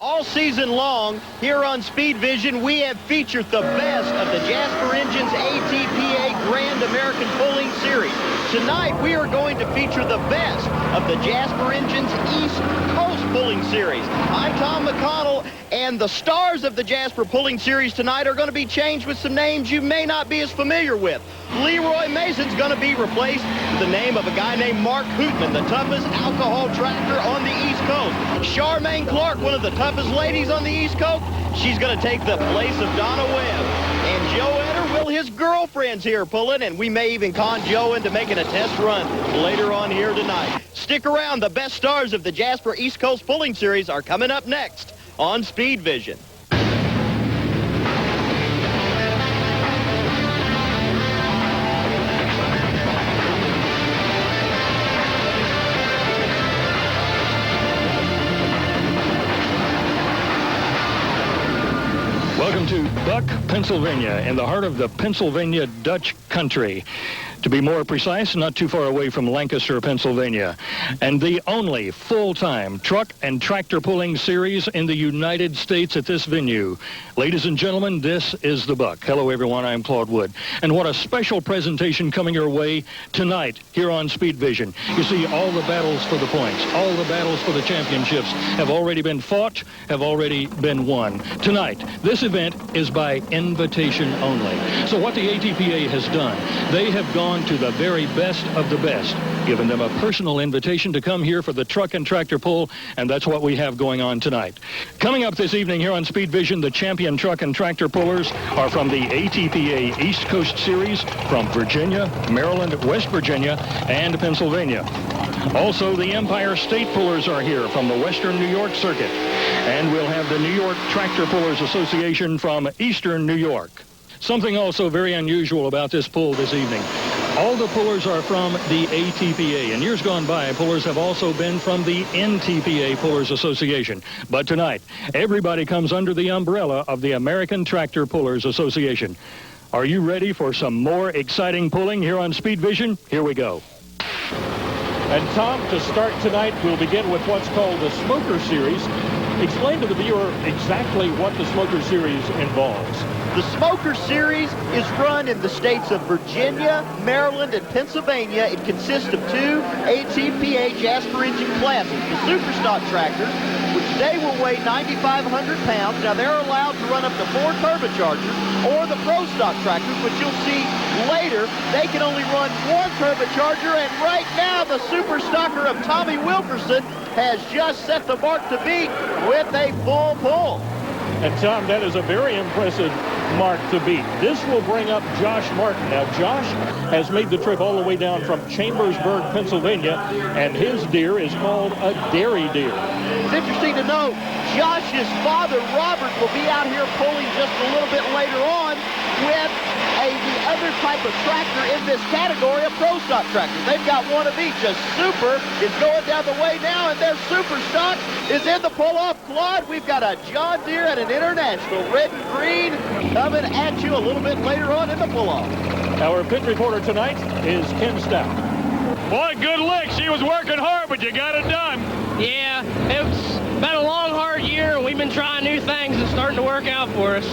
All season long, here on Speed Vision, we have featured the best of the Jasper Engines ATPA Grand American Pulling Series. Tonight, we are going to feature the best of the Jasper Engines East Coast Pulling Series. I'm Tom McConnell, and the stars of the Jasper Pulling Series tonight are going to be changed with some names you may not be as familiar with. Leroy Mason's going to be replaced with the name of a guy named Mark Hootman, the toughest alcohol tractor on the East Coast. Charmaine Clark, one of the toughest ladies on the East Coast, she's going to take the place of Donna Webb. And Joe Etter, well, his girlfriend's here pulling, and we may even con Joe into making a test run later on here tonight. Stick around. The best stars of the Jasper East Coast Pulling Series are coming up next on Speed Vision. Welcome to Buck, Pennsylvania, in the heart of the Pennsylvania Dutch country. To be more precise, not too far away from Lancaster, Pennsylvania. And the only full-time truck and tractor pulling series in the United States at this venue. Ladies and gentlemen, this is the Buck. Hello, everyone. I'm Claude Wood. And what a special presentation coming your way tonight here on Speed Vision. You see, all the battles for the points, all the battles for the championships have already been fought, have already been won. Tonight, this event is by invitation only. So what the ATPA has done, they have gone to the very best of the best, giving them a personal invitation to come here for the truck and tractor pull, and that's what we have going on tonight. Coming up this evening here on Speed Vision, the champion truck and tractor pullers are from the ATPA East Coast Series from Virginia, Maryland, West Virginia, and Pennsylvania. Also, the Empire State Pullers are here from the Western New York Circuit, and we'll have the New York Tractor Pullers Association from Eastern New York. Something also very unusual about this pull this evening. All the pullers are from the ATPA. In years gone by, pullers have also been from the NTPA Pullers Association. But tonight, everybody comes under the umbrella of the American Tractor Pullers Association. Are you ready for some more exciting pulling here on Speed Vision? Here we go. And Tom, to start tonight, we'll begin with what's called the Smoker Series. Explain to the viewer exactly what the Smoker Series involves. The Smoker Series is run in the states of Virginia, Maryland, and Pennsylvania. It consists of two ATPA Jasper engine classes. The Super Stock tractors, which today will weigh 9,500 pounds. Now, they're allowed to run up to 4 turbochargers, or the Pro Stock tractors, which you'll see later. They can only run 1 turbocharger, and right now, the Super Stocker of Tommy Wilkerson has just set the mark to beat with a full pull. And Tom, that is a very impressive mark to beat. This will bring up Josh Martin. Now, Josh has made the trip all the way down from Chambersburg, Pennsylvania, and his deer is called a dairy deer. It's interesting to note, Josh's father, Robert, will be out here pulling just a little bit later on with the other type of tractor in this category, a Pro Stock tractor. They've got one of each. A Super is going down the way now, and their Super Stock is in the pull-off. Claude, we've got a John Deere and an International, red and green, coming at you a little bit later on in the pull-off. Our pit reporter tonight is Ken Stout. Boy, good lick. She was working hard, but you got it done. Yeah, it's been a long, hard year, and we've been trying new things and starting to work out for us.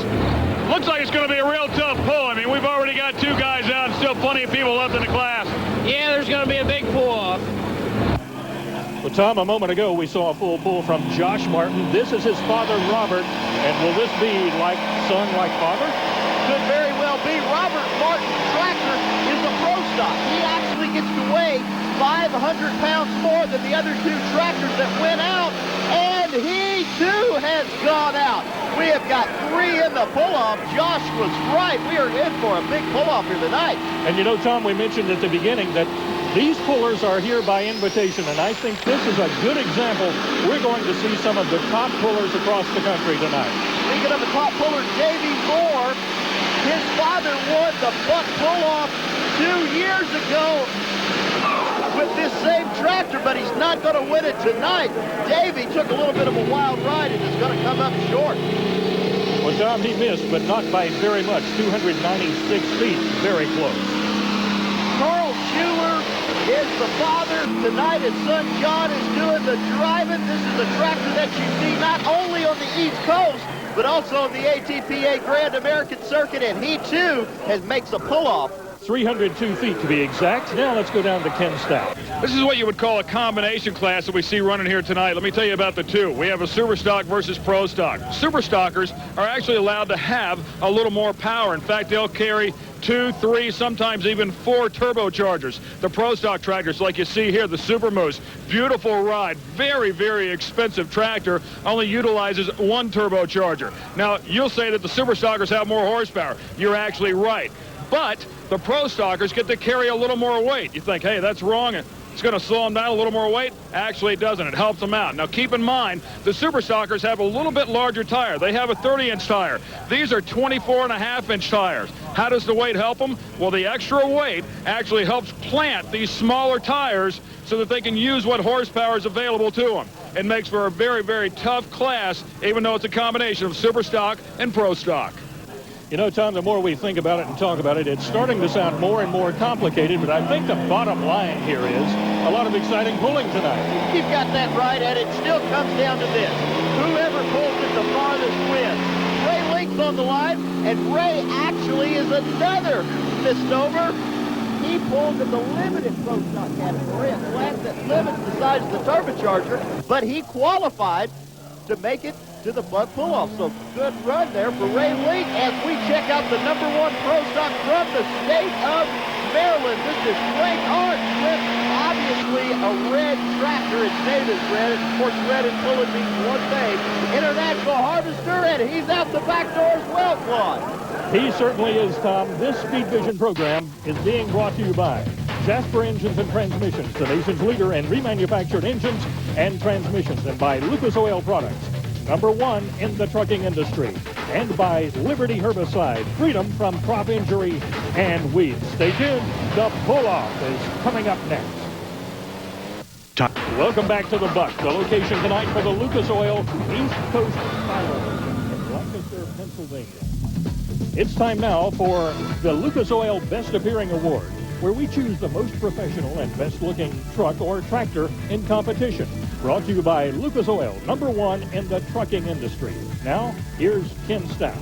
Looks like it's going to be a real tough pull. I mean, we've already got 2 guys out and still plenty of people left in the class. Yeah, there's going to be a big pull-off. Well, Tom, a moment ago, we saw a full pull from Josh Martin. This is his father, Robert. And will this be like son, like father? Could very well be. Robert Martin's tractor is a Pro Stock. He actually gets to weigh 500 pounds more than the other 2 tractors that went out. And he, too, has gone out. We have got 3 in the pull-off. Josh was right. We are in for a big pull-off here tonight. And you know, Tom, we mentioned at the beginning that these pullers are here by invitation, and I think this is a good example. We're going to see some of the top pullers across the country tonight. Speaking of the top pullers, Davey Moore, his father won the Buck pull-off 2 years ago with this same tractor, but he's not going to win it tonight. Davey took a little bit of a wild ride and is going to come up short. Well, Tom, he missed, but not by very much. 296 feet, very close. Carl Schuler is the father. Tonight his son John is doing the driving. This is a tractor that you see not only on the East Coast, but also on the ATPA Grand American Circuit, and he too makes a pull-off. 302 feet to be exact. Now let's go down to Ken Stout. This is what you would call a combination class that we see running here tonight. Let me tell you about the two. We have a Super Stock versus Pro Stock. Super Stockers are actually allowed to have a little more power. In fact, they'll carry 2, 3, sometimes even 4 turbochargers. The Pro Stock tractors, like you see here, the Super Moose, beautiful ride, very, very expensive tractor, only utilizes 1 turbocharger. Now, you'll say that the Super Stockers have more horsepower. You're actually right. But the Pro Stockers get to carry a little more weight. You think, hey, that's wrong. It's going to slow them down a little more weight. Actually, it doesn't. It helps them out. Now, keep in mind, the Super Stockers have a little bit larger tire. They have a 30-inch tire. These are 24.5-inch tires. How does the weight help them? Well, the extra weight actually helps plant these smaller tires so that they can use what horsepower is available to them. It makes for a very, very tough class, even though it's a combination of Super Stock and Pro Stock. You know, Tom, the more we think about it and talk about it, it's starting to sound more and more complicated, but I think the bottom line here is a lot of exciting pulling tonight. You've got that right, and it still comes down to this. Whoever pulls it the farthest wins. Ray Link's on the line, and Ray actually is another misnomer. He pulls in the limited Pro Stock category, a class that limits the size of the turbocharger, but he qualified to make it to the butt pull-off. So good run there for Ray Link as we check out the #1 Pro Stock from the state of Maryland. This is Frank Arndt with obviously a red tractor. Its name is red. Of course, red and pulling means one thing. International Harvester, and he's out the back door as well, Claude. He certainly is, Tom. This Speed Vision program is being brought to you by Jasper Engines and Transmissions, the nation's leader in remanufactured engines and transmissions, and by Lucas Oil Products, #1 in the trucking industry, and by Liberty Herbicide, freedom from crop injury and weeds. Stay tuned. The pull-off is coming up next. Welcome back to the Buck, the location tonight for the Lucas Oil East Coast Finals in Lancaster, Pennsylvania. It's time now for the Lucas Oil Best Appearing Award, where we choose the most professional and best-looking truck or tractor in competition. Brought to you by Lucas Oil, #1 in the trucking industry. Now, here's Ken Stout.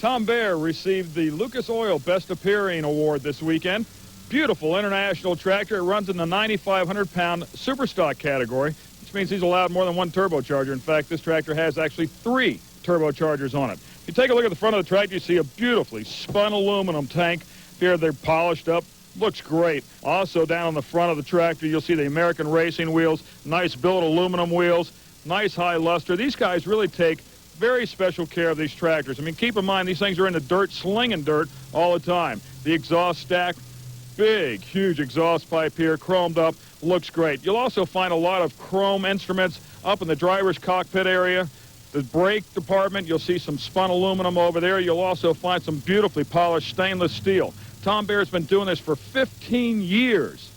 Tom Baer received the Lucas Oil Best Appearing Award this weekend. Beautiful international tractor. It runs in the 9,500-pound Super Stock category, which means he's allowed more than 1 turbocharger. In fact, this tractor has actually 3 turbochargers on it. If you take a look at the front of the tractor, you see a beautifully spun aluminum tank. Here they're polished up. Looks great. Also down on the front of the tractor, you'll see the American racing wheels, nice billet aluminum wheels, nice high luster. These guys really take very special care of these tractors. I mean, keep in mind, these things are in the dirt, slinging dirt all the time. The exhaust stack, big, huge exhaust pipe here, chromed up, looks great. You'll also find a lot of chrome instruments up in the driver's cockpit area. The brake department, you'll see some spun aluminum over there. You'll also find some beautifully polished stainless steel. Tom Baer's been doing this for 15 years.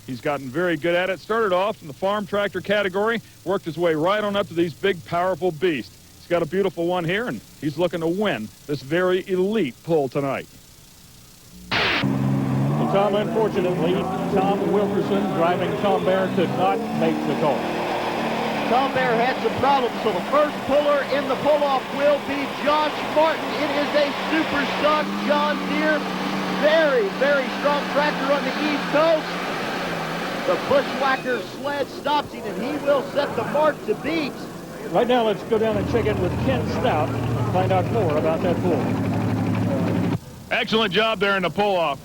He's gotten very good at it. Started off in the farm tractor category, worked his way right on up to these big, powerful beasts. He's got a beautiful one here, and he's looking to win this very elite pull tonight. And Tom, unfortunately, Tom Wilkerson driving Tom Baer could not make the call. Tom Baer had some problems, so the first puller in the pull-off will be Josh Martin. It is a Super Stock John Deere. Very, very strong tractor on the East Coast. The Bushwhacker sled stops him, and he will set the mark to beat. Right now, let's go down and check in with Ken Stout and find out more about that pull. Excellent job there in the pull-off.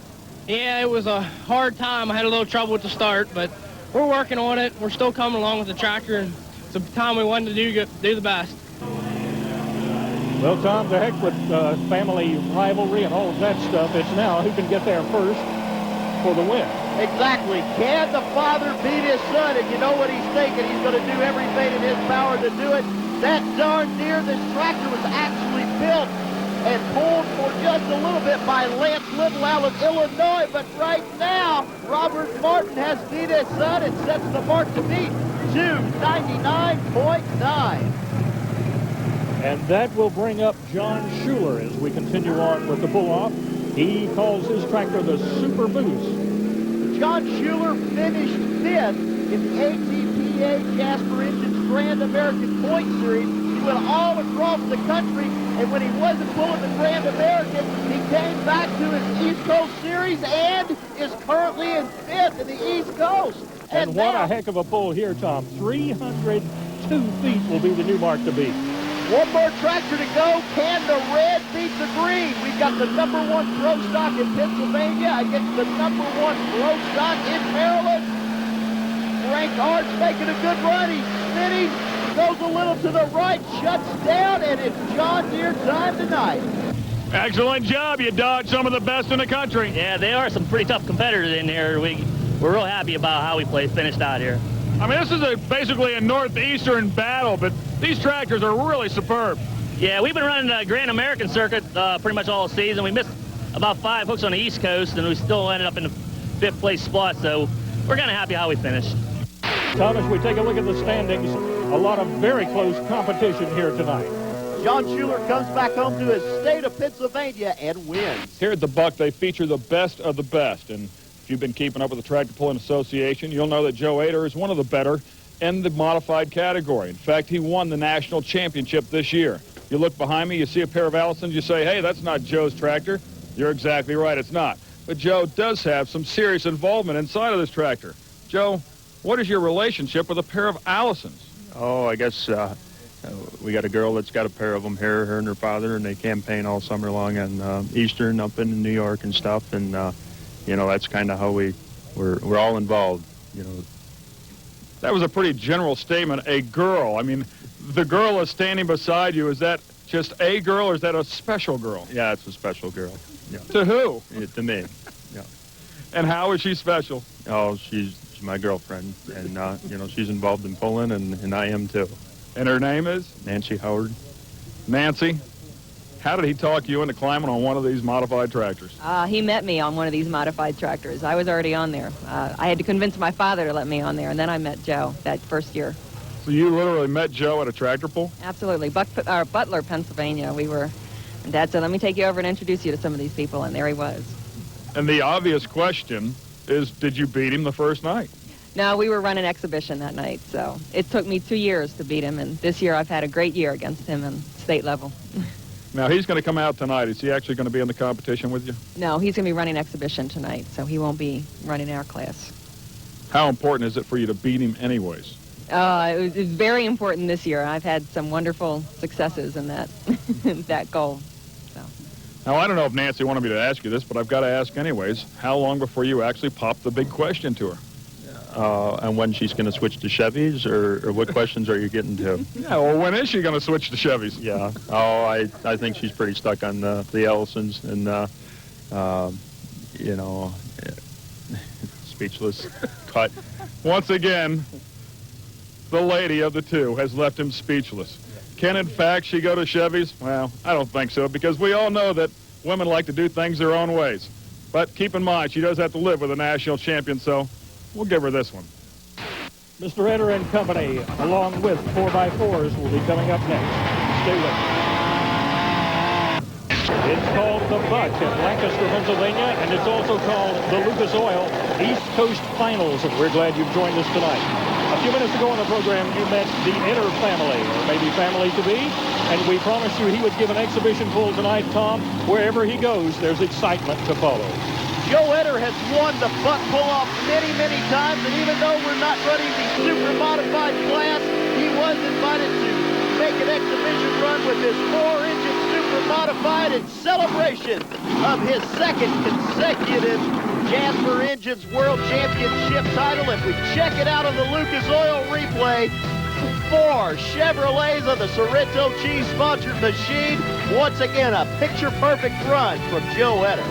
Yeah, it was a hard time. I had a little trouble with the start, but we're working on it. We're still coming along with the tractor, and it's a time we wanted to do the best. Well, Tom, the heck with family rivalry and all of that stuff, it's now who can get there first for the win. Exactly. Can the father beat his son? And you know what he's thinking. He's going to do everything in his power to do it. That darn Deere, this tractor was actually built and pulled for just a little bit by Lance Little out of Illinois. But right now, Robert Martin has beat his son and sets the mark to beat 299.9. And that will bring up John Schuler as we continue on with the pull-off. He calls his tractor the Super Boost. John Schuler finished 5th in the ATPA Jasper Engines Grand American Point Series. He went all across the country, and when he wasn't pulling the Grand American, he came back to his East Coast Series and is currently in 5th in the East Coast. And what a heck of a pull here, Tom. 302 feet will be the new mark to beat. One more tractor to go. Can the red beat the green? We've got the #1 pro stock in Pennsylvania against the #1 pro stock in Maryland. Frank Hart's making a good run. He's spinning. Goes a little to the right, shuts down, and it's John Deere time tonight. Excellent job. You dodged some of the best in the country. Yeah, they are some pretty tough competitors in here. We're real happy about how we finished out here. I mean, this is basically a northeastern battle, but these tractors are really superb. Yeah, we've been running the Grand American circuit pretty much all season. We missed about 5 hooks on the East Coast, and we still ended up in the 5th place spot, so we're kind of happy how we finished. Tom, as we take a look at the standings, a lot of very close competition here tonight. John Schuler comes back home to his state of Pennsylvania and wins. Here at the Buck, they feature the best of the best, and if you've been keeping up with the Tractor Pulling Association, you'll know that Joe Etter is one of the better in the modified category. In fact, he won the national championship this year. You look behind me, you see a pair of Allisons, you say, hey, that's not Joe's tractor. You're exactly right, it's not. But Joe does have some serious involvement inside of this tractor. Joe, what is your relationship with a pair of Allisons? Oh, I guess we got a girl that's got a pair of them here, her and her father, and they campaign all summer long on Eastern up in New York and stuff, and you know, that's kind of how we're all involved, you know. That was a pretty general statement, a girl. I mean, the girl is standing beside you. Is that just a girl or is that a special girl? Yeah, it's a special girl. Yeah. To who? Yeah, to me. Yeah. And how is she special? Oh, she's my girlfriend, and you know, she's involved in pulling, and I am too. And her name is? Nancy Howard. Nancy, how did he talk you into climbing on one of these modified tractors? He met me on one of these modified tractors. I was already on there. I had to convince my father to let me on there, and then I met Joe that first year. So you literally met Joe at a tractor pull? Absolutely. Butler, Pennsylvania. And Dad said, let me take you over and introduce you to some of these people, and there he was. And the obvious question is, did you beat him the first night? No, we were running exhibition that night, so it took me 2 years to beat him, and this year I've had a great year against him in state level. Now, he's going to come out tonight. Is he actually going to be in the competition with you? No, he's going to be running exhibition tonight, so he won't be running our class. How important is it for you to beat him anyways? It was very important this year. I've had some wonderful successes in that, that goal. So. Now, I don't know if Nancy wanted me to ask you this, but I've got to ask anyways. How long before you actually pop the big question to her? And when she's going to switch to Chevys, or what questions are you getting to? Yeah, well, when is she going to switch to Chevys? Yeah. Oh, I think she's pretty stuck on the Allisons, and, you know, speechless. Cut. Once again, the lady of the two has left him speechless. Can, in fact, she go to Chevys? Well, I don't think so, because we all know that women like to do things their own ways. But keep in mind, she does have to live with a national champion, so we'll give her this one. Mr. Etter and company, along with 4x4s, will be coming up next. Stay with us. It's called the Buck at Lancaster, Pennsylvania, and it's also called the Lucas Oil East Coast Finals, and we're glad you've joined us tonight. A few minutes ago on the program, you met the Etter family, or maybe family-to-be, and we promised you he would give an exhibition pull tonight, Tom. Wherever he goes, there's excitement to follow. Joe Etter has won the Buck pull-off many, many times, and even though we're not running the super modified class, he was invited to make an exhibition run with his 4-engine super modified in celebration of his second consecutive Jasper Engines World Championship title. If we check it out on the Lucas Oil replay, 4 Chevrolets on the Sorrento cheese-sponsored machine. Once again, a picture-perfect run from Joe Etter.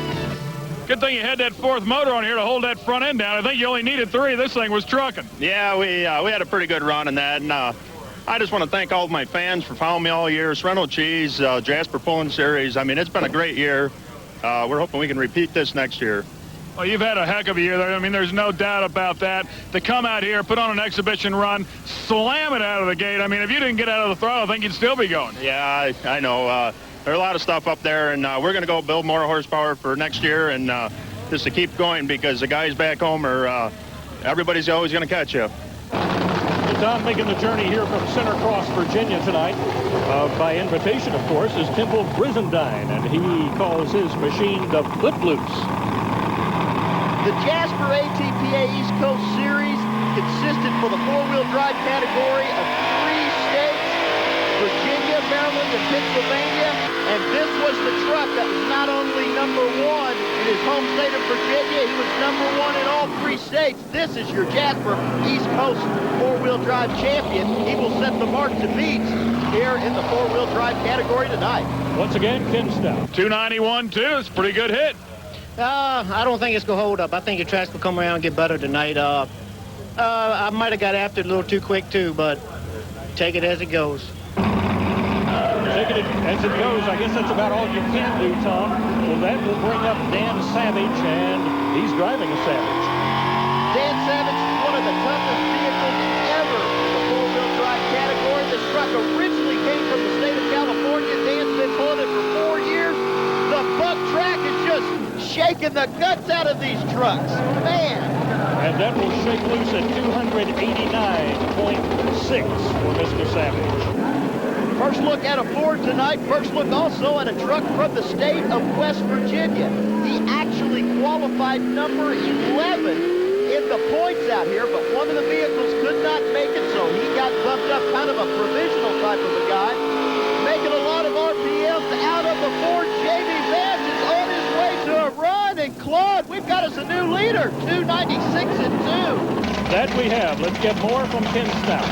Good thing you had that 4th motor on here to hold that front end down. I think you only needed 3. This thing was trucking. Yeah, we had a pretty good run in that, and I just want to thank all of my fans for following me all year. Sorrento Cheese, Jasper Pulling Series. I mean, it's been a great year. We're hoping we can repeat this next year. Well, you've had a heck of a year there. I mean, there's no doubt about that. To come out here, put on an exhibition run, slam it out of the gate. I mean, if you didn't get out of the throttle, I think you'd still be going. Yeah, I know. there's a lot of stuff up there, and we're going to go build more horsepower for next year, and just to keep going, because the guys back home are, everybody's always going to catch you. Tom making the journey here from Center Cross, Virginia tonight, by invitation, of course, is Temple Brizendine, and he calls his machine the Footloose. The Jasper ATPA East Coast Series consisted for the four-wheel drive category of 3 states, Virginia, Maryland, and Pennsylvania, and this was the truck that was not only number 1 in his home state of Virginia, he was number 1 in all 3 states. This is your Jasper East Coast four-wheel drive champion. He will set the mark to beat here in the four-wheel drive category tonight. Once again, Ken Stout. 291.2, it's a pretty good hit. I don't think it's going to hold up. I think the tracks will come around and get better tonight. I might have got after it a little too quick, too, but take it as it goes. Taking it as it goes, I guess that's about all you can do, Tom. Well, that will bring up Dan Savage, and he's driving a Savage. Dan Savage is one of the toughest vehicles ever in the four-wheel drive category. This truck originally came from the state of California. Dan's been pulling it for 4 years. The Buck track is just shaking the guts out of these trucks. Man. And that will shake loose at 289.6 for Mr. Savage. First look at a Ford tonight. First look also at a truck from the state of West Virginia. He actually qualified number 11 in the points out here, but one of the vehicles could not make it, so he got bumped up, kind of a provisional type of a guy. Making a lot of RPMs out of the Ford. Jamie Vance is on his way to a run, and Claude, we've got us a new leader, 296 and 2. That we have. Let's get more from Ken Stout.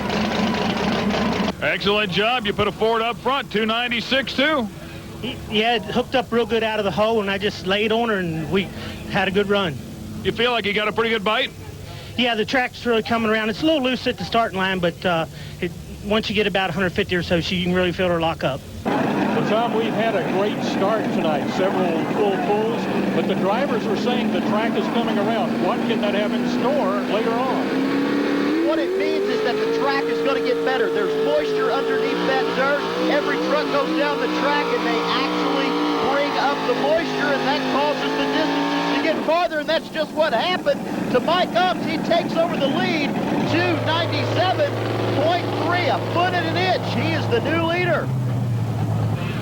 Excellent job. You put a Ford up front, 296 too. Yeah, it hooked up real good out of the hole, and I just laid on her, and we had a good run. You feel like you got a pretty good bite? Yeah, the track's really coming around. It's a little loose at the starting line, but once you get about 150 or so, you can really feel her lock up. Well, Tom, we've had a great start tonight, several full pulls, but the drivers are saying the track is coming around. What can that have in store later on? What it means is that the track is going to get better. There's moisture underneath that dirt. Every truck goes down the track, and they actually bring up the moisture, and that causes the distances to get farther, and that's just what happened to Mike Ups. He takes over the lead, 297.3, a foot and an inch. He is the new leader.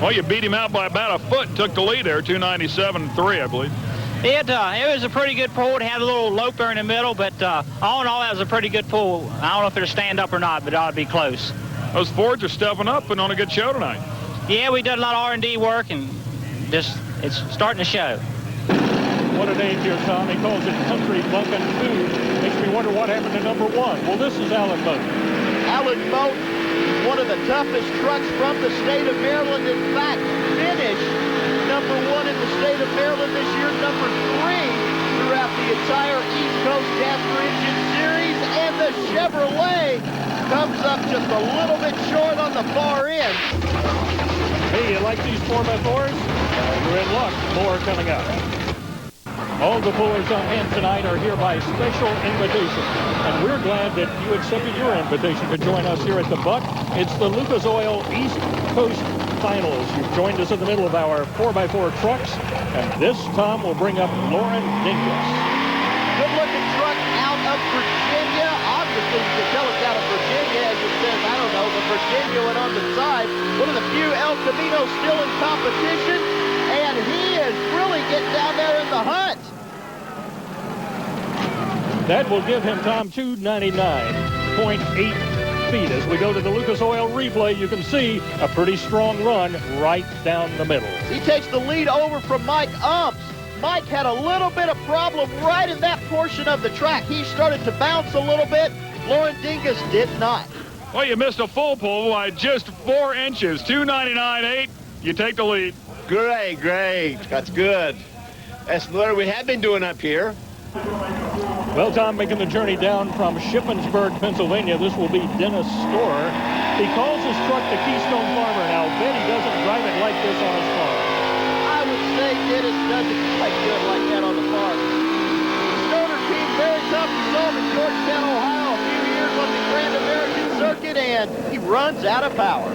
Well, you beat him out by about a foot and took the lead there, 297.3, I believe. It was a pretty good pull. It had a little lope there in the middle, but all in all, that was a pretty good pull. I don't know if it'll stand up or not, but it ought to be close. Those Fords are stepping up and on a good show tonight. Yeah, we did a lot of R&D work, and just it's starting to show. What a name here, Tom. He calls it Country Bumpin' 2. Makes me wonder what happened to number 1. Well, this is Alan Moat. Alan Moat, one of the toughest trucks from the state of Maryland. In fact, finished number 1 in the state of Maryland this year, number 3 throughout the entire East Coast Jasper Engine Series, and the Chevrolet comes up just a little bit short on the far end. Hey, you like these 4x4s? You're in luck. More coming up. All the pullers on hand tonight are here by special invitation, and we're glad that you accepted your invitation to join us here at the Buck. It's the Lucas Oil East Coast Finals. You've joined us in the middle of our 4x4 trucks, and this, Tom, will bring up Lauren Dingus. Good-looking truck out of Virginia. Obviously, you can tell it's out of Virginia, as it says, I don't know, the Virginia went on the side. One of the few El Caminos still in competition, and he is really getting down there in the hunt. That will give him, Tom, 299.8 feet. As we go to the Lucas Oil replay, you can see a pretty strong run right down the middle. He takes the lead over from Mike Umps. Mike had a little bit of problem right in that portion of the track. He started to bounce a little bit. Lauren Dingus did not. Well, you missed a full pull by just 4 inches, 299.8. You take the lead. Great. That's good. That's what we have been doing up here. Well, Tom, making the journey down from Shippensburg, Pennsylvania, this will be Dennis Storer. He calls his truck the Keystone Farmer. Now, bet he doesn't drive it like this on his farm. I would say Dennis doesn't quite good like that on the farm. The Stoner team, very tough. We saw him in Georgetown, Ohio a few years on the Grand American Circuit, and he runs out of power.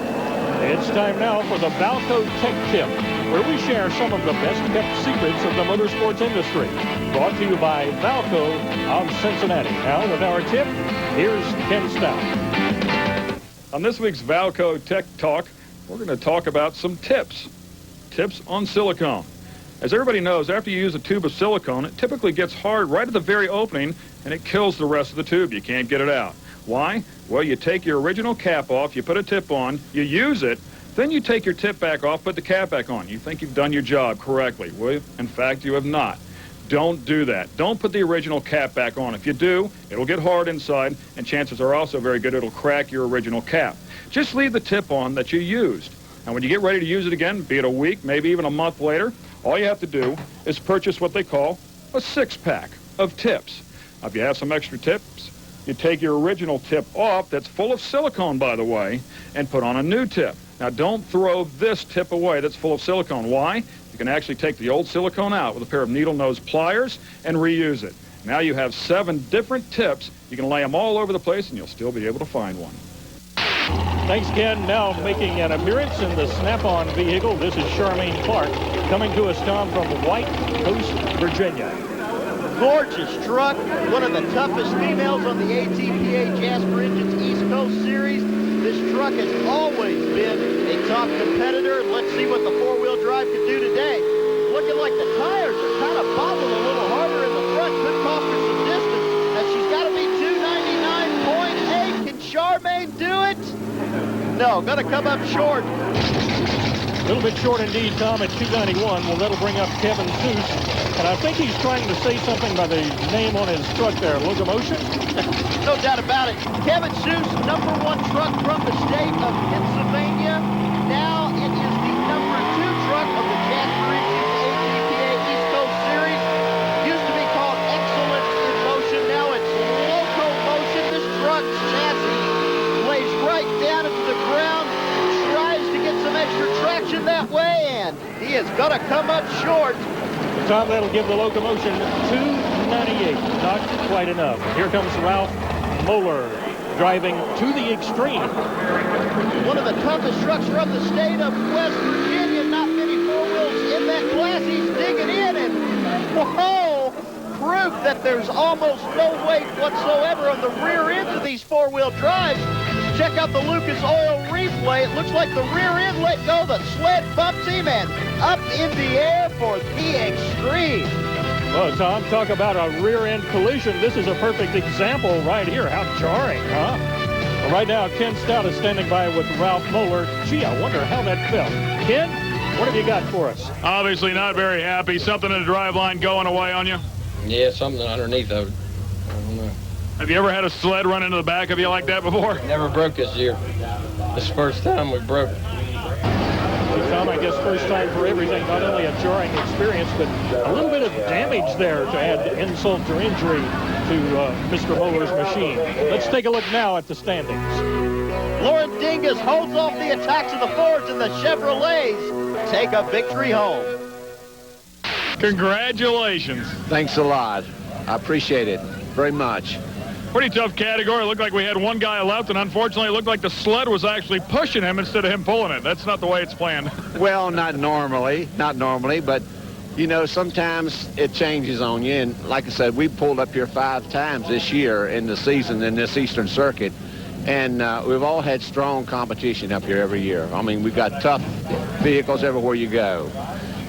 It's time now for the Valco Tech Tip, where we share some of the best-kept secrets of the motorsports industry. Brought to you by Valco of Cincinnati. Now, with our tip, here's Ken Stout. On this week's Valco Tech Talk, we're going to talk about some tips. Tips on silicone. As everybody knows, after you use a tube of silicone, it typically gets hard right at the very opening, and it kills the rest of the tube. You can't get it out. Why? Well, you take your original cap off, you put a tip on, you use it, then you take your tip back off, put the cap back on. You think you've done your job correctly. Well, in fact, you have not. Don't do that. Don't put the original cap back on. If you do, it'll get hard inside, and chances are also very good it'll crack your original cap. Just leave the tip on that you used. And when you get ready to use it again, be it a week, maybe even a month later, all you have to do is purchase what they call a six-pack of tips. Now, if you have some extra tips, you take your original tip off, that's full of silicone, by the way, and put on a new tip. Now, don't throw this tip away that's full of silicone. Why? You can actually take the old silicone out with a pair of needle nose pliers and reuse it. Now you have 7 different tips. You can lay them all over the place, and you'll still be able to find one. Thanks, Ken. Now making an appearance in the Snap-on vehicle, this is Charmaine Clark, coming to us, Tom, from White Coast, Virginia. Gorgeous truck, one of the toughest females on the ATPA Jasper Engines East Coast Series. This truck has always been a top competitor. Let's see what the four-wheel drive can do today. Looking like the tires are kind of bobbling a little harder in the front. Could cost her some distance. Now she's got to be 299.8. Can Charmaine do it? No, gonna come up short. A little bit short indeed, Tom, at 291. Well, that'll bring up Kevin Seuss. And I think he's trying to say something by the name on his truck there, Locomotion. No doubt about it. Kevin Seuss, #1 truck from the state of Pennsylvania. Now it is the #2 truck of the Jasper Engines ATPA East Coast Series. Used to be called Excellence in Motion. Now it's Locomotion. This truck's chassis lays right down into the ground, tries to get some extra traction that way, and he is going to come up short. Tom, that'll give the Locomotion 298. Not quite enough. Here comes Ralph Moeller driving to the extreme. One of the toughest trucks from the state of West Virginia. Not many four-wheels in that class. He's digging in, and whoa! Proof that there's almost no weight whatsoever on the rear ends of these four-wheel drives. Check out the Lucas Oil replay. It looks like the rear end let go. The sled bumps him and up in the air for the extreme. Well, Tom, talk about a rear end collision. This is a perfect example right here. How jarring, huh? Well, right now, Ken Stout is standing by with Ralph Moeller. Gee, I wonder how that felt. Ken, what have you got for us? Obviously not very happy. Something in the driveline going away on you? Yeah, something underneath of it. I don't know. Have you ever had a sled run into the back of you like that before? Never broke this year. This is the first time we broke. Well, Tom, I guess first time for everything. Not only a jarring experience, but a little bit of damage there to add insult to injury to Mr. Moeller's machine. Let's take a look now at the standings. Lauren Dingus holds off the attacks of the Fords, and the Chevrolets take a victory home. Congratulations. Thanks a lot. I appreciate it very much. Pretty tough category. It looked like we had one guy left, and unfortunately it looked like the sled was actually pushing him instead of him pulling it. That's not the way it's planned. Well, not normally, but, you know, sometimes it changes on you. And like I said, we pulled up here 5 times this year in the season in this Eastern Circuit. And we've all had strong competition up here every year. I mean, we've got tough vehicles everywhere you go.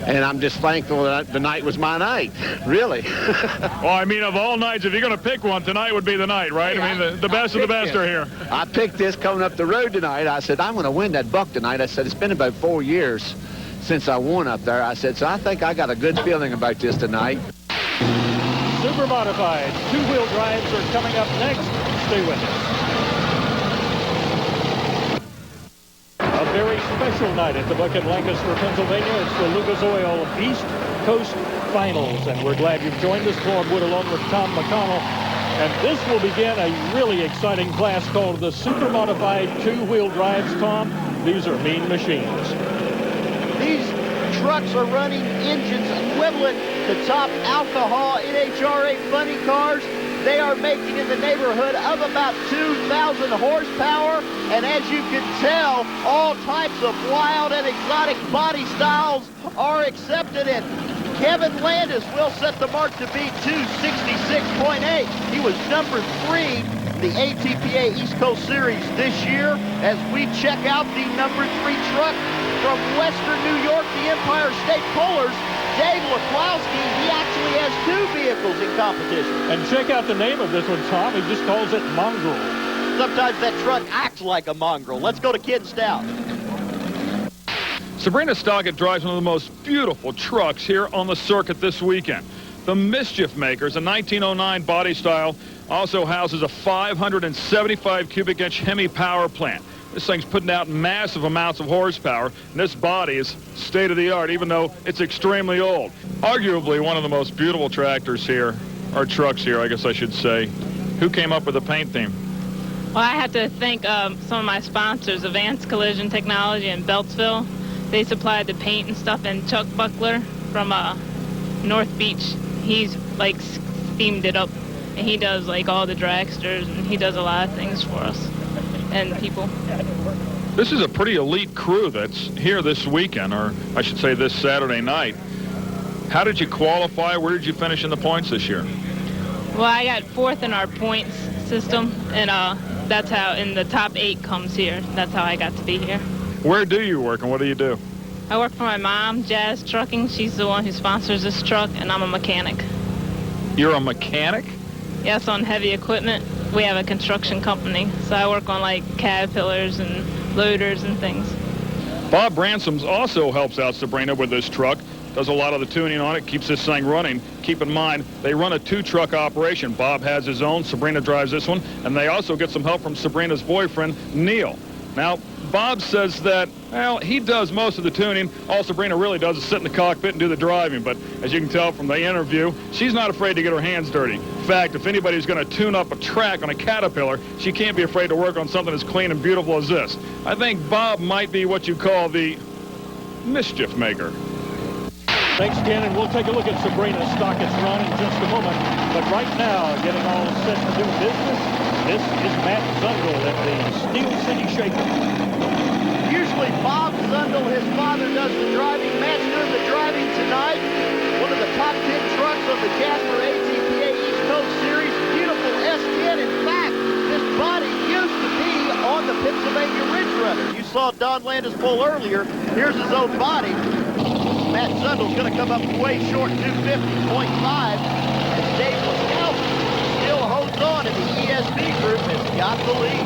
And I'm just thankful that the night was my night, really. Well, I mean, of all nights, if you're going to pick one, tonight would be the night, right? I mean, the best of the best are here. I picked this coming up the road tonight. I said, I'm going to win that buck tonight. I said, it's been about 4 years since I won up there. I said, so I think I got a good feeling about this tonight. Super modified 2-wheel drives are coming up next. Stay with us. A very special night at the Buck in Lancaster, Pennsylvania. It's the Lucas Oil East Coast Finals, and we're glad you've joined us. Claude Wood along with Tom McConnell. And this will begin a really exciting class called the Super Modified 2-wheel drives, Tom. These are mean machines. These trucks are running engines equivalent to top alcohol NHRA funny cars. They are making in the neighborhood of about 2,000 horsepower, and as you can tell, all types of wild and exotic body styles are accepted in. Kevin Landis will set the mark to beat 266.8. He was number 3 the ATPA East Coast Series this year. As we check out the number 3 truck from Western New York, the Empire State Pullers, Dave Leplowski, he actually has 2 vehicles in competition. And check out the name of this one, Tom. He just calls it Mongrel. Sometimes that truck acts like a mongrel. Let's go to Ken Stout. Sabrina Stockett drives one of the most beautiful trucks here on the circuit this weekend. The Mischief Makers, a 1909 body style, also houses a 575 cubic inch Hemi power plant. This thing's putting out massive amounts of horsepower, and this body is state-of-the-art, even though it's extremely old. Arguably one of the most beautiful tractors here, or trucks here, I guess I should say. Who came up with the paint theme? Well, I have to thank some of my sponsors, Advanced Collision Technology in Beltsville. They supplied the paint and stuff, and Chuck Buckler from North Beach, he's like steamed it up, and he does like all the dragsters, and he does a lot of things for us and people. This is a pretty elite crew that's here this weekend, or I should say this Saturday night. How did you qualify? Where did you finish in the points this year? Well, I got 4th in our points system, and that's how in the top 8 comes here. That's how I got to be here. Where do you work, and what do you do? I work for my mom, Jazz Trucking. She's the one who sponsors this truck, and I'm a mechanic. You're a mechanic? Yes, on heavy equipment. We have a construction company, so I work on like Caterpillars and loaders and things. Bob Ransom's also helps out Sabrina with this truck, does a lot of the tuning on it, keeps this thing running. Keep in mind, they run a 2-truck operation. Bob has his own, Sabrina drives this one, and they also get some help from Sabrina's boyfriend, Neil. Now, Bob says that, well, he does most of the tuning. All Sabrina really does is sit in the cockpit and do the driving. But as you can tell from the interview, she's not afraid to get her hands dirty. In fact, if anybody's going to tune up a track on a Caterpillar, she can't be afraid to work on something as clean and beautiful as this. I think Bob might be what you call the mischief maker. Thanks, Ken, and we'll take a look at Sabrina Stockett's run in just a moment. But right now, getting all set to do business, this is Matt Zundel at the Steel City Shaker. Usually Bob Zundel, his father, does the driving. Matt's doing the driving tonight. One of the top 10 trucks of the Jasper ATPA East Coast Series. Beautiful S10. In fact, this body used to be on the Pennsylvania Ridge Runner. You saw Don Landis pull earlier. Here's his own body. Matt Zundel's going to come up way short, 250.5. And Dave Leplowski still holds on in the ESB group and got the lead.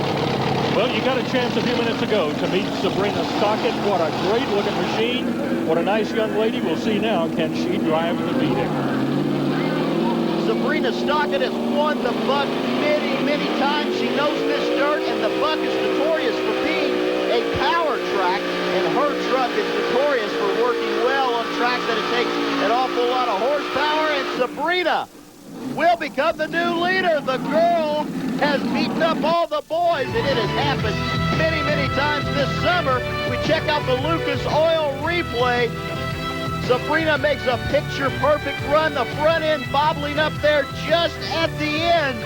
Well, you got a chance a few minutes ago to meet Sabrina Stockett. What a great-looking machine. What a nice young lady. We'll see now, can she drive the beating? Sabrina Stockett has won the Buck many, many times. She knows this dirt, and the Buck is notorious for being a power track, and her truck is notorious for working well on tracks that it takes an awful lot of horsepower, and Sabrina will become the new leader. The girl has beaten up all the boys, and it has happened many, many times this summer. We check out the Lucas Oil replay. Sabrina makes a picture-perfect run, the front end bobbling up there just at the end.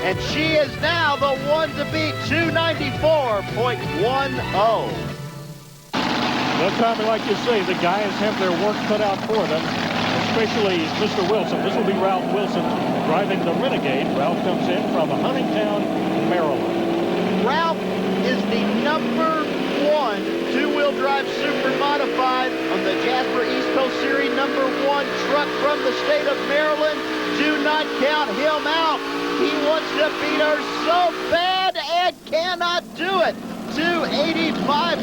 And she is now the one to beat 294.10. Well, Tommy, like you say, the guys have their work cut out for them, especially Mr. Wilson. This will be Ralph Wilson driving the Renegade. Ralph comes in from Huntingtown, Maryland. Ralph is the number 1 two-wheel drive super modified on the Jasper East Coast Series number 1 truck from the state of Maryland. Do not count him out. He wants to beat her so bad and cannot do it. 285.7.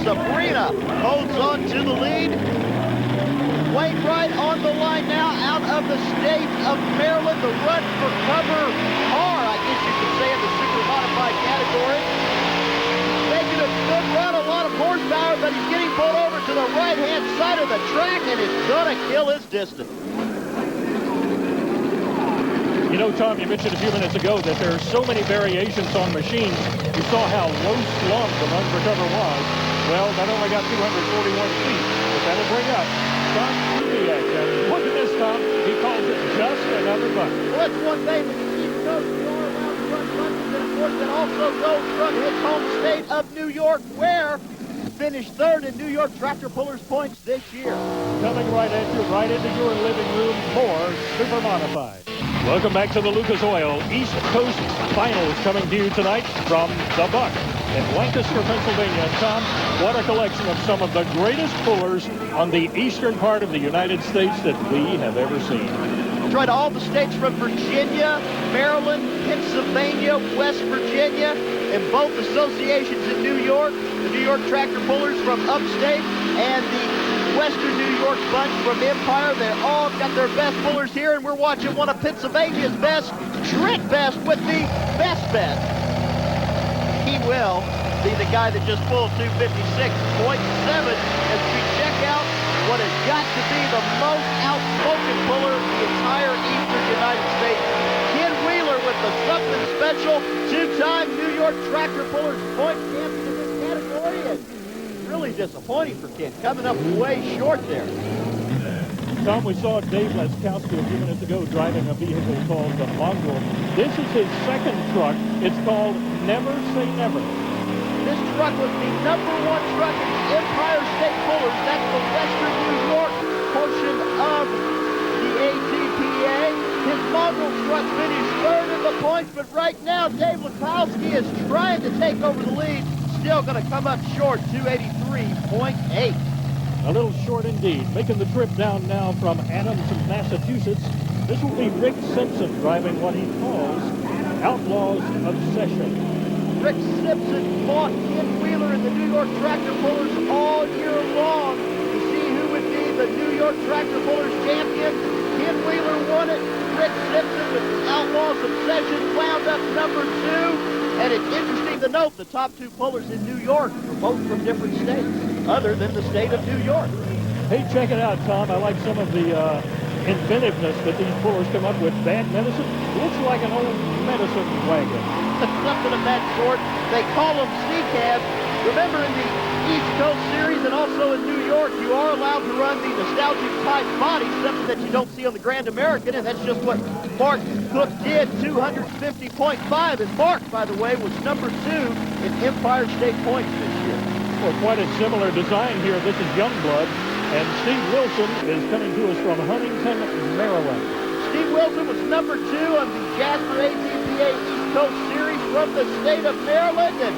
Sabrina holds on to the lead. Wainwright on the line now out of the state of Maryland. The run for cover car, I guess you could say, in the super modified category. Making a good run, a lot of horsepower, but he's getting pulled over to the right-hand side of the track, and it's going to kill his distance. You know, Tom, you mentioned a few minutes ago that there are so many variations on machines. You saw how low slung the run for cover was. Well, that only got 241 feet, but that'll bring up Tom Kubiak. And look at this, Tom. He calls it just another buck. Well, that's one thing course, we are allowed to run bunches, and of course, that also goes from his home state of New York, where he finished third in New York Tractor Pullers points this year. Coming right at you, right into your living room, more Super Modified. Welcome back to the Lucas Oil East Coast Finals, coming to you tonight from the Buck in Lancaster, Pennsylvania. Tom, what a collection of some of the greatest pullers on the eastern part of the United States that we have ever seen. Tried all the states from Virginia, Maryland, Pennsylvania, West Virginia, and both associations in New York, the New York Tractor Pullers from upstate and the Western New York bunch from Empire. They all got their best pullers here, and we're watching one of Pennsylvania's best, Trent Best, with the best. He will be the guy that just pulled 256.7 as we check out what has got to be the most outspoken puller in the entire eastern United States. Ken Wheeler with the something special, two-time New York Tractor Pullers point champion in this category, and really disappointing for Ken, coming up way short there. Tom, we saw Dave Laskowski a few minutes ago driving a vehicle called the Mongrel. This is his second truck. It's called Never Say Never. This truck was the #1 truck in the Empire State Pullers. That's the Western New York portion of the ATPA. His Mongrel truck finished third in the points, but right now Dave Laskowski is trying to take over the lead. Still going to come up short, 283.8. A little short indeed. Making the trip down now from Adams, Massachusetts. This will be Rick Simpson driving what he calls Outlaws Obsession. Rick Simpson fought Ken Wheeler in the New York Tractor Pullers all year long to see who would be the New York Tractor Pullers champion. Ken Wheeler won it. Rick Simpson with the Outlaws Obsession wound up #2. And it's interesting to note the top two pullers in New York are both from different states, other than the state of New York. Hey, check it out, Tom. I like some of the inventiveness that these pullers come up with. Bad medicine looks like an old medicine wagon. Something of that sort. They call them sea cabs. Remember, in the East Coast Series and also in New York, you are allowed to run the nostalgic type body, something that you don't see on the Grand American, and that's just what Mark Cook did, 250.5. And Mark, by the way, was #2 in Empire State points this year. Well, quite a similar design here. This is Youngblood, and Steve Wilson is coming to us from Huntington, Maryland. Steve Wilson was #2 on the Jasper ATPA East Coast Series from the state of Maryland, and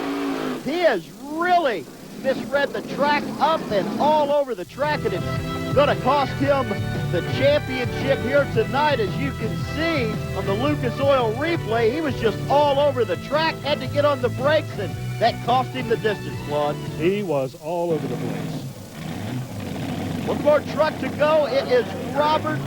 he has really misread the track up and all over the track, and it's going to cost him the championship here tonight. As you can see on the Lucas Oil replay, he was just all over the track, had to get on the brakes, and that cost him the distance, Claude. He was all over the place. One more truck to go. It is Robert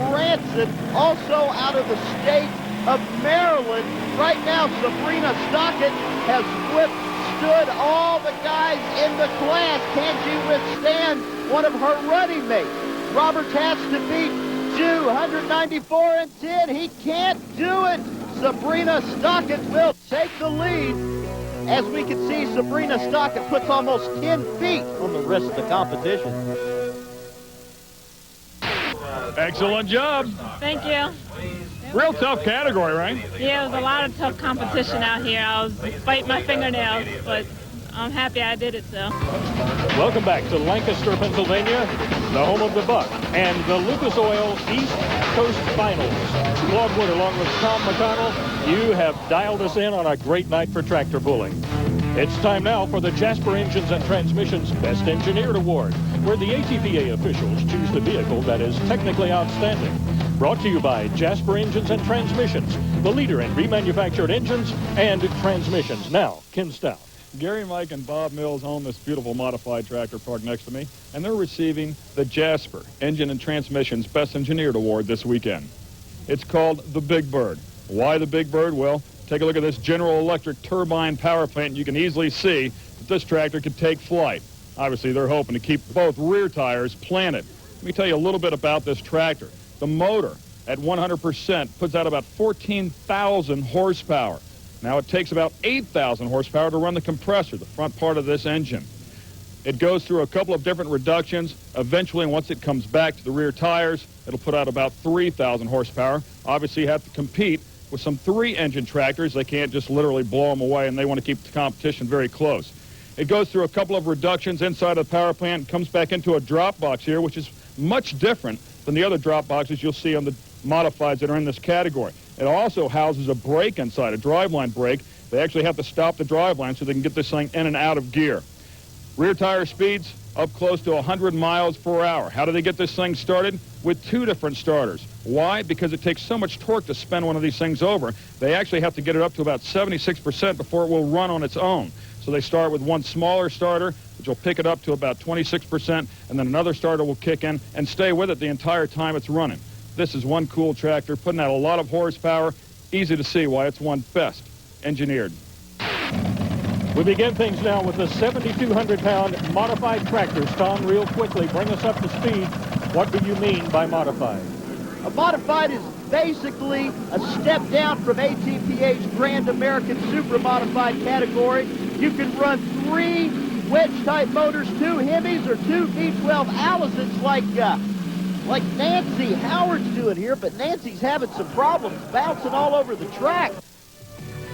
Branson, also out of the state of Maryland. Right now, Sabrina Stockett has withstood all the guys in the class. Can she withstand one of her running mates? Roberts has to beat 294.10. He can't do it. Sabrina Stockett will take the lead. As we can see, Sabrina Stockett puts almost 10 feet on the rest of the competition. Excellent job. Thank you. Real tough category, right? Yeah, it was a lot of tough competition out here. I was biting my fingernails, but I'm happy I did it, so. Welcome back to Lancaster, Pennsylvania, the home of the Buck, and the Lucas Oil East Coast Finals. Claude Wood, along with Tom McConnell, you have dialed us in on a great night for tractor pulling. It's time now for the Jasper Engines and Transmissions Best Engineered Award, where the ATPA officials choose the vehicle that is technically outstanding. Brought to you by Jasper Engines and Transmissions, the leader in remanufactured engines and transmissions. Now, Ken Stout. Gary, Mike, and Bob Mills own this beautiful modified tractor parked next to me, and they're receiving the Jasper Engine and Transmissions Best Engineered Award this weekend. It's called the Big Bird. Why the Big Bird? Well, take a look at this General Electric turbine power plant, and you can easily see that this tractor could take flight. Obviously, they're hoping to keep both rear tires planted. Let me tell you a little bit about this tractor. The motor at 100% puts out about 14,000 horsepower. Now, it takes about 8,000 horsepower to run the compressor, the front part of this engine. It goes through a couple of different reductions. Eventually, once it comes back to the rear tires, it'll put out about 3,000 horsepower. Obviously, you have to compete with some 3-engine tractors. They can't just literally blow them away, and they want to keep the competition very close. It goes through a couple of reductions inside of the power plant and comes back into a drop box here, which is much different than the other drop boxes you'll see on the modifieds that are in this category. It also houses a brake inside, a driveline brake. They actually have to stop the driveline so they can get this thing in and out of gear. Rear tire speeds up close to 100 miles per hour. How do they get this thing started? With 2 different starters. Why? Because it takes so much torque to spin one of these things over. They actually have to get it up to about 76% before it will run on its own. So they start with one smaller starter, which will pick it up to about 26%, and then another starter will kick in and stay with it the entire time it's running. This is one cool tractor, putting out a lot of horsepower. Easy to see why it's one best engineered. We begin things now with the 7,200-pound modified tractors. Tom, real quickly, bring us up to speed. What do you mean by modified? A modified is basically a step down from ATPA's Grand American Super Modified category. You can run 3 wedge-type motors, 2 Hemis or 2 V12 Allisons like Nancy Howard's doing here, but Nancy's having some problems bouncing all over the track.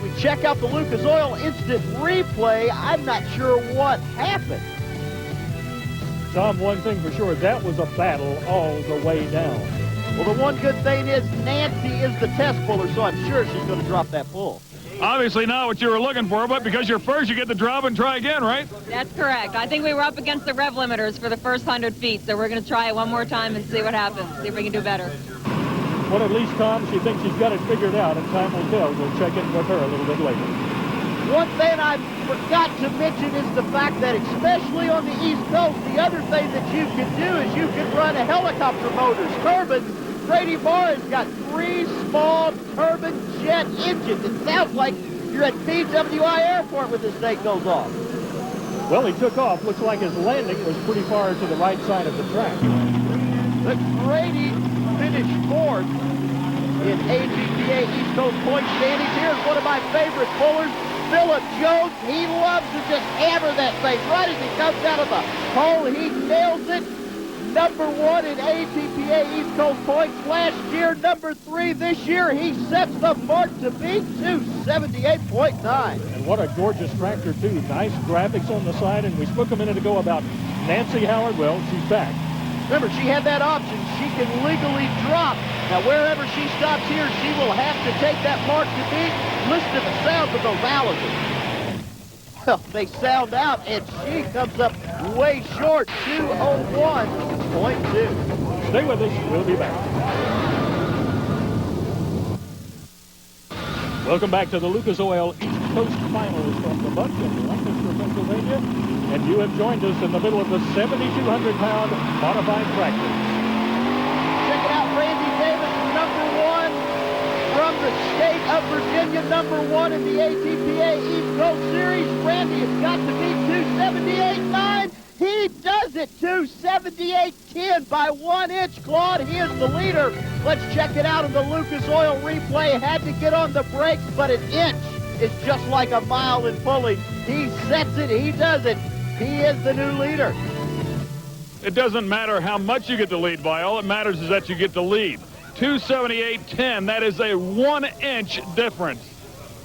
We check out the Lucas Oil instant replay. I'm not sure what happened. Tom, one thing for sure, that was a battle all the way down. Well, the one good thing is Nancy is the test puller, so I'm sure she's going to drop that pull. Obviously not what you were looking for, but because you're first, you get to drop and try again, right? That's correct. I think we were up against the rev limiters for the first 100 feet, so we're going to try it one more time and see what happens, see if we can do better. Well, at least, Tom, she thinks she's got it figured out, and time will tell. We'll check in with her a little bit later. One thing I forgot to mention is the fact that, especially on the East Coast, the other thing that you can do is you can run a helicopter motors, turbines. Brady Barr has got 3 small turbine jet engines. It sounds like you're at BWI Airport when this thing goes off. Well, he took off. Looks like his landing was pretty far to the right side of the track. But Brady finished 4th in ATPA East Coast point standings. Here's one of my favorite pullers, Philip Jones. He loves to just hammer that thing right as he comes out of the hole. He nails it. Number 1 in ATPA East Coast points last year. Number 3 this year. He sets the mark to beat 278.9. And what a gorgeous tractor, too. Nice graphics on the side. And we spoke a minute ago about Nancy Howard. Well, she's back. Remember, she had that option. She can legally drop. Now, wherever she stops here, she will have to take that mark to beat. Listen to the sounds of those Allisons. Well, they sound out, and she comes up way short, 201.2. Stay with us. We'll be back. Welcome back to the Lucas Oil East Coast Finals from the bunch in Lancaster, Pennsylvania. And you have joined us in the middle of the 7,200-pound modified tractor. Check it out, Randy Davis, number 1 from the state of Virginia, number 1 in the ATPA East Coast Series. Randy has got to beat 278.9. He does it, 278.10 by 1 inch. Claude, he is the leader. Let's check it out in the Lucas Oil replay. Had to get on the brakes, but an inch is just like a mile in pulling. He sets it, he does it. He is the new leader. It doesn't matter how much you get to lead by. All that matters is that you get to lead. 278.10, that is a 1 inch difference.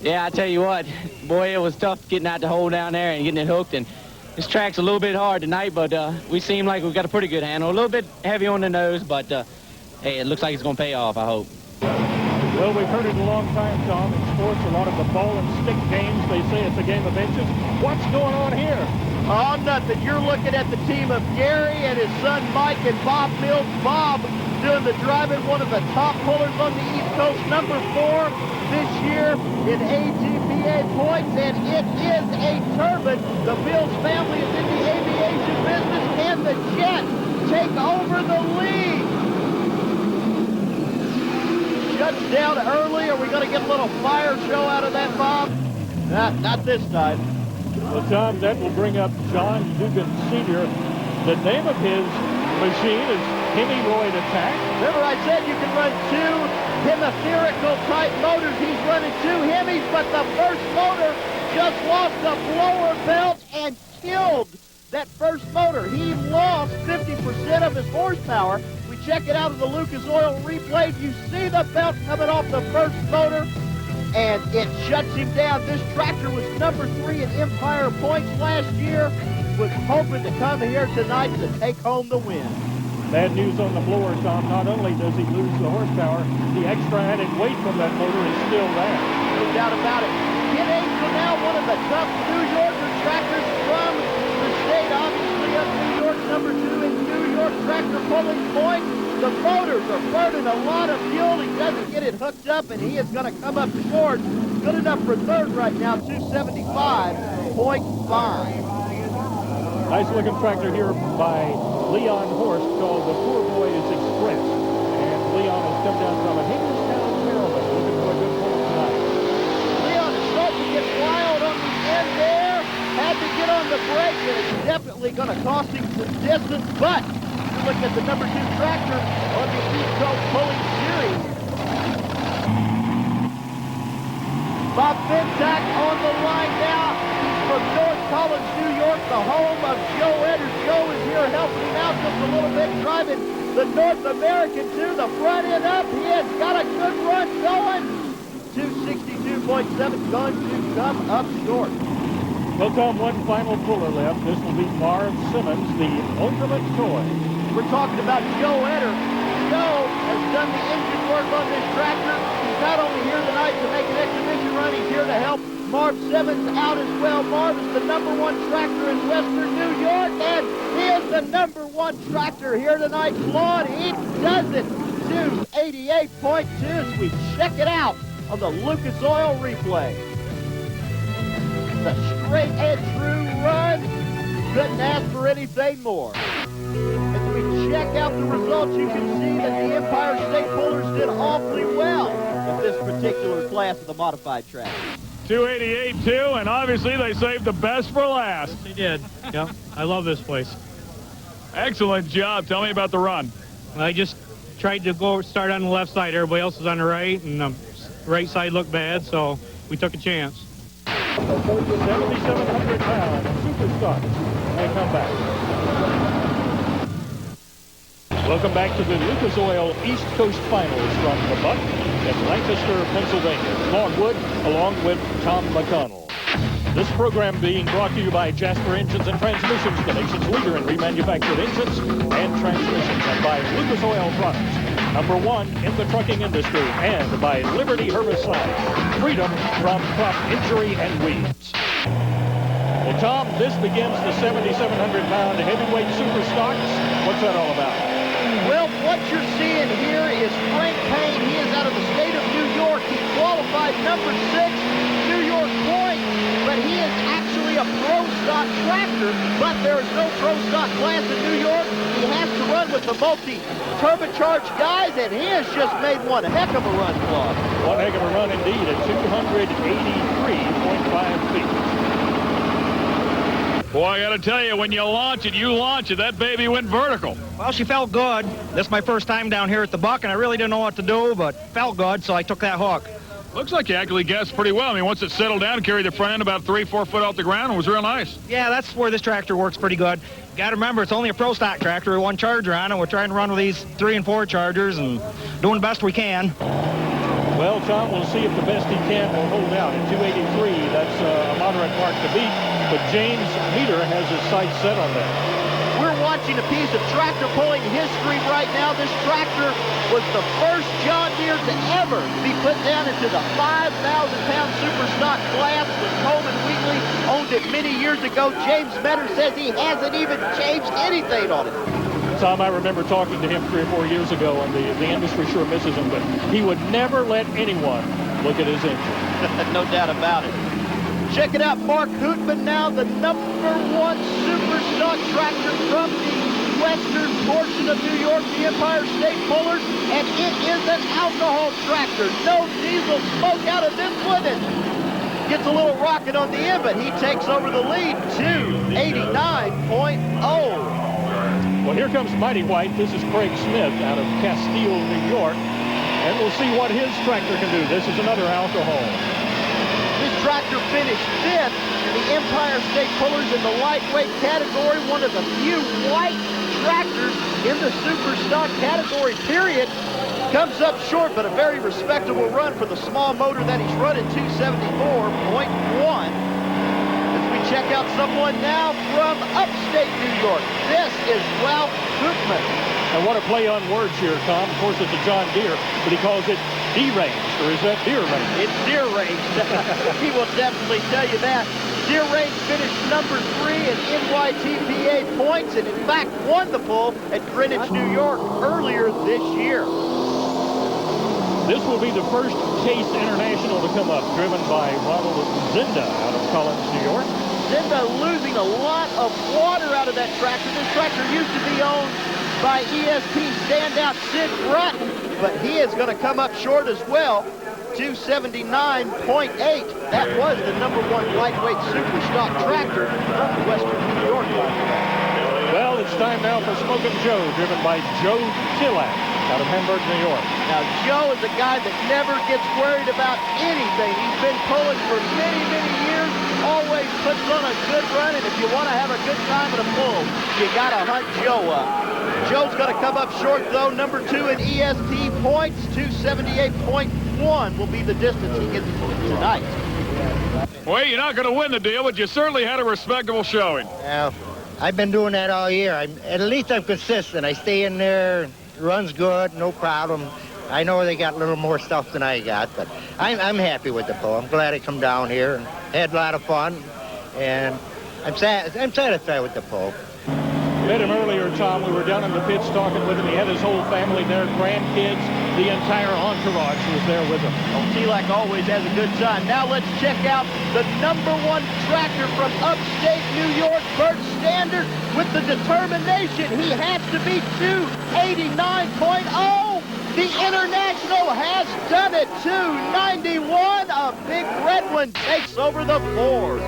Yeah, I tell you what, boy, it was tough getting out the hole down there and getting it hooked. And this track's a little bit hard tonight, but we seem like we've got a pretty good handle. A little bit heavy on the nose, but hey, it looks like it's going to pay off, I hope. Well, we've heard it a long time, Tom. In sports, a lot of the ball and stick games, they say it's a game of inches. What's going on here? Oh, nothing. You're looking at the team of Gary and his son Mike and Bob Mills. Bob doing the driving, one of the top pullers on the East Coast, number 4 this year in ATPA points, and it is a turbine. The Mills family is in the aviation business. Can the jet take over the lead? Shuts down early. Are we going to get a little fire show out of that, Bob? Not this time. Well, Tom, that will bring up John Dugan Sr. The name of his machine is Hemingway Attack. Remember I said you can run 2 hemispherical type motors. He's running 2 Hemis, but the first motor just lost the blower belt and killed that first motor. He lost 50% of his horsepower. We check it out of the Lucas Oil replay. You see the belt coming off the first motor, and it shuts him down. This tractor was number 3 in Empire points last year. Was hoping to come here tonight to take home the win. Bad news on the blower, Tom. Not only does he lose the horsepower, the extra added weight from that motor is still there. No doubt about it. Kid Angel now one of the tough New Yorker tractors from the state, obviously of New York, number 2 in New York tractor pulling point. The motors are burning a lot of fuel. He doesn't get it hooked up, and he is going to come up short. Good enough for third right now, 275.5. Nice looking tractor here by Leon Horst called the Poor Boys Express. And Leon has come down from Hagerstown, Maryland, looking for a good pull tonight. Leon is starting to get wild on the end there. Had to get on the brake, and it's definitely going to cost him some distance. But you look at the number 2 tractor on the East Coast Pulling Series. Bob Fintak on the line now. He's from North Collins, New York, the home of Joe Etter. Joe is here helping him out just a little bit, driving the North American to the front end up. He has got a good run going. 262.7, going to come up short. Well, Tom, one final puller left. This will be Marv Simmons, the ultimate toy. We're talking about Joe Etter. Joe has done the engine work on this tractor. He's not only here tonight to make an exhibition run, he's here to help Marv Simmons out as well. Marv is the number 1 tractor in Western New York, and he is the number 1 tractor here tonight. Claude, he does it. 288.2 as we check it out on the Lucas Oil replay. The straight and true run. Couldn't ask for anything more. As we check out the results, you can see that the Empire State Pullers did awfully well with this particular class of the modified track. 288.2, and obviously they saved the best for last. They did. Yeah, I love this place. Excellent job. Tell me about the run. I just tried to start on the left side. Everybody else was on the right, and the right side looked bad, so we took a chance. 7,700 pound super stock. They come back. Welcome back to the Lucas Oil East Coast Finals from the Buck in Lancaster, Pennsylvania. Longwood, along with Tom McConnell. This program being brought to you by Jasper Engines and Transmissions, the nation's leader in remanufactured engines and transmissions, and by Lucas Oil Products, number 1 in the trucking industry, and by Liberty Herbicide, freedom from crop injury and weeds. Well, Tom, this begins the 7,700-pound heavyweight super stocks. What's that all about? Well, what you're seeing here is Frank Payne. He is out of the state of New York. He qualified number 6, New York point, but he is actually a pro stock tractor, but there is no pro stock class in New York. He has to run with the multi-turbocharged guys, and he has just made one heck of a run, Claude. One heck of a run indeed at 283.5 feet. Boy, I got to tell you, when you launch it, that baby went vertical. Well, she felt good. This is my first time down here at the Buck, and I really didn't know what to do, but felt good, so I took that hook. Looks like you actually guessed pretty well. I mean, once it settled down, carried the front end about 3-4 foot off the ground, it was real nice. Yeah, that's where this tractor works pretty good. Got to remember, it's only a pro stock tractor with 1 charger on it. We're trying to run with these 3 and 4 chargers and doing the best we can. Well, Tom, we'll see if the best he can will hold out. At 283, that's a moderate mark to beat, but James Meter has his sights set on that. We're watching a piece of tractor pulling history right now. This tractor was the first John Deere to ever be put down into the 5,000-pound super stock class when Coleman Wheatley owned it many years ago. James Metter says he hasn't even changed anything on it. Tom, I remember talking to him 3 or 4 years ago, and the industry sure misses him, but he would never let anyone look at his engine. No doubt about it. Check it out, Mark Hootman now, the number 1 super stock tractor from the western portion of New York, the Empire State Pullers, and it is an alcohol tractor. No diesel smoke out of this one, and gets a little rocket on the end, but he takes over the lead, 289.0. Well, here comes Mighty White. This is Craig Smith out of Castile, New York. And we'll see what his tractor can do. This is another alcohol. This tractor finished 5th in the Empire State Pullers in the lightweight category. One of the few white tractors in the super stock category, period. Comes up short, but a very respectable run for the small motor that he's running, 274.1. As we check out someone now from upstate New York. This is Ralph Koopman. And what a play on words here, Tom. Of course, it's a John Deere, but he calls it deranged, or is that deer range? It's deer range. He will definitely tell you that. Deer range finished number 3 in NYTPA points, and in fact won the pole at Greenwich, New York earlier this year. This will be the first Case International to come up, driven by Ronald Zinda out of Collins, New York. Zinda losing a lot of water out of that tractor. This tractor used to be owned by ESP standout Sid Bratton, but he is going to come up short as well, 279.8. That was the number 1 lightweight super stock tractor from Western New York. Well, it's time now for Smokin' Joe, driven by Joe Tillak out of Hamburg, New York. Now, Joe is a guy that never gets worried about anything. He's been pulling for many, many years, always puts on a good run, and if you want to have a good time at a pull, you got to hunt Joe up. Joe's going to come up short, though. Number 2 in ESP points, 278.1 will be the distance he gets tonight. Well, you're not going to win the deal, but you certainly had a respectable showing. Well, I've been doing that all year. At least I'm consistent. I stay in there, runs good, no problem. I know they got a little more stuff than I got, but I'm happy with the pull. I'm glad I come down here and had a lot of fun, and I'm satisfied with the pull. Met him earlier, Tom. We were down in the pits talking with him. He had his whole family there, grandkids. The entire entourage was there with him. Well, Tillak always has a good time. Now let's check out the number 1 tractor from upstate New York, Bert Standard, with the determination he has to be 289.0. The International has done it, 291. A big red one takes over the Ford.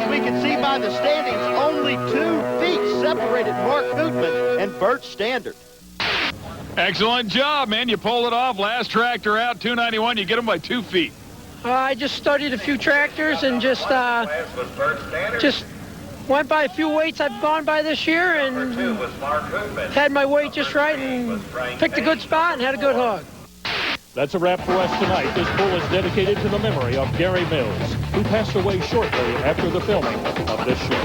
We can see by the standings, only 2 feet separated Mark Koopman and Bert Standard. Excellent job, man. You pulled it off. Last tractor out, 291. You get them by 2 feet. I just studied a few tractors and just went by a few weights I've gone by this year and had my weight just right and picked a good spot and had a good hug. That's a wrap for us tonight. This pool is dedicated to the memory of Gary Mills, who passed away shortly after the filming of this show.